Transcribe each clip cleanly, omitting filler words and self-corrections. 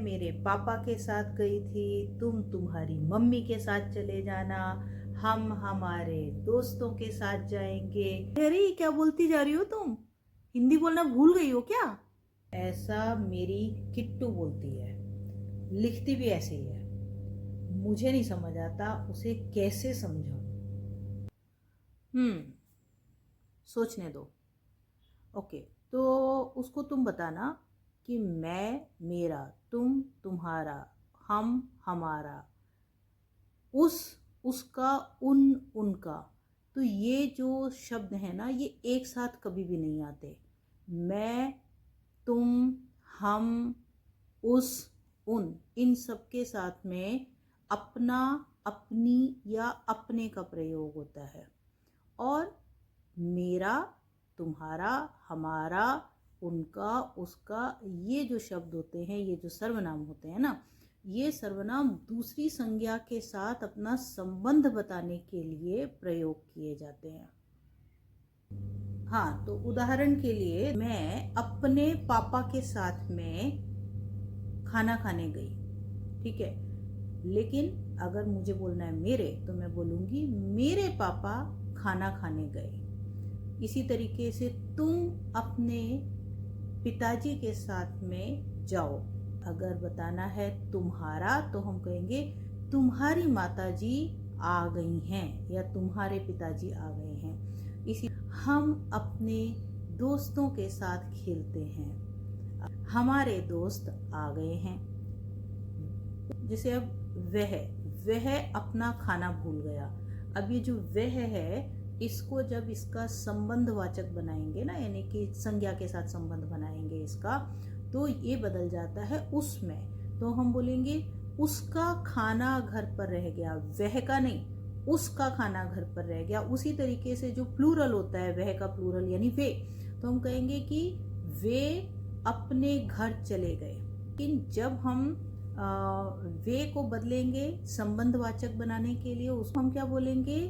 मेरे पापा के साथ गई थी, तुम तुम्हारी मम्मी के साथ चले जाना, हम हमारे दोस्तों के साथ जाएंगे। अरे क्या बोलती जा रही हो तुम? हिंदी बोलना भूल गई हो क्या? ऐसा मेरी किट्टू बोलती है, लिखती भी ऐसे ही है। मुझे नहीं समझ आता उसे कैसे समझाऊं। सोचने दो। ओके, तो उसको तुम बताना कि मैं मेरा, तुम तुम्हारा, हम हमारा, उस उसका, उन उनका। तो ये जो शब्द है ना, ये एक साथ कभी भी नहीं आते। मैं, तुम, हम, उस, उन, इन सब के साथ में अपना, अपनी या अपने का प्रयोग होता है। और मेरा, तुम्हारा, हमारा, उनका, उसका, ये जो शब्द होते हैं, ये जो सर्वनाम होते हैं ना, ये सर्वनाम दूसरी संज्ञा के साथ अपना संबंध बताने के लिए प्रयोग किए जाते हैं। हाँ, तो उदाहरण के लिए मैं अपने पापा के साथ में खाना खाने गई, ठीक है। लेकिन अगर मुझे बोलना है मेरे, तो मैं बोलूंगी मेरे पापा खाना खाने गए। इसी तरीके से तुम अपने पिताजी के साथ में जाओ। अगर बताना है तुम्हारा, तो हम कहेंगे तुम्हारी माताजी आ गई हैं या तुम्हारे पिताजी आ गए हैं। इसी हम अपने दोस्तों के साथ खेलते हैं, हमारे दोस्त आ गए हैं। जैसे अब वह अपना खाना भूल गया। अब ये जो वह है, इसको जब इसका संबंधवाचक बनाएंगे ना, यानी कि संज्ञा के साथ संबंध बनाएंगे इसका, तो ये बदल जाता है उसमें। तो हम बोलेंगे उसका खाना घर पर रह गया, वह का नहीं, उसका खाना घर पर रह गया। उसी तरीके से जो प्लूरल होता है, वह का प्लूरल यानी वे, तो हम कहेंगे कि वे अपने घर चले गए। लेकिन जब हम वे को बदलेंगे संबंधवाचक बनाने के लिए, उसको हम क्या बोलेंगे?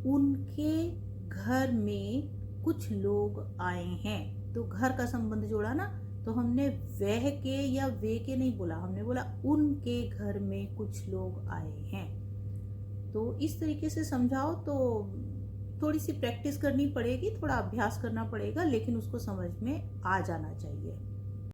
उनके घर में कुछ लोग आए हैं। तो घर का संबंध जोड़ा ना, तो हमने वह के या वे के नहीं बोला, हमने बोला उनके घर में कुछ लोग आए हैं। तो इस तरीके से समझाओ तो थोड़ी सी प्रैक्टिस करनी पड़ेगी, थोड़ा अभ्यास करना पड़ेगा, लेकिन उसको समझ में आ जाना चाहिए।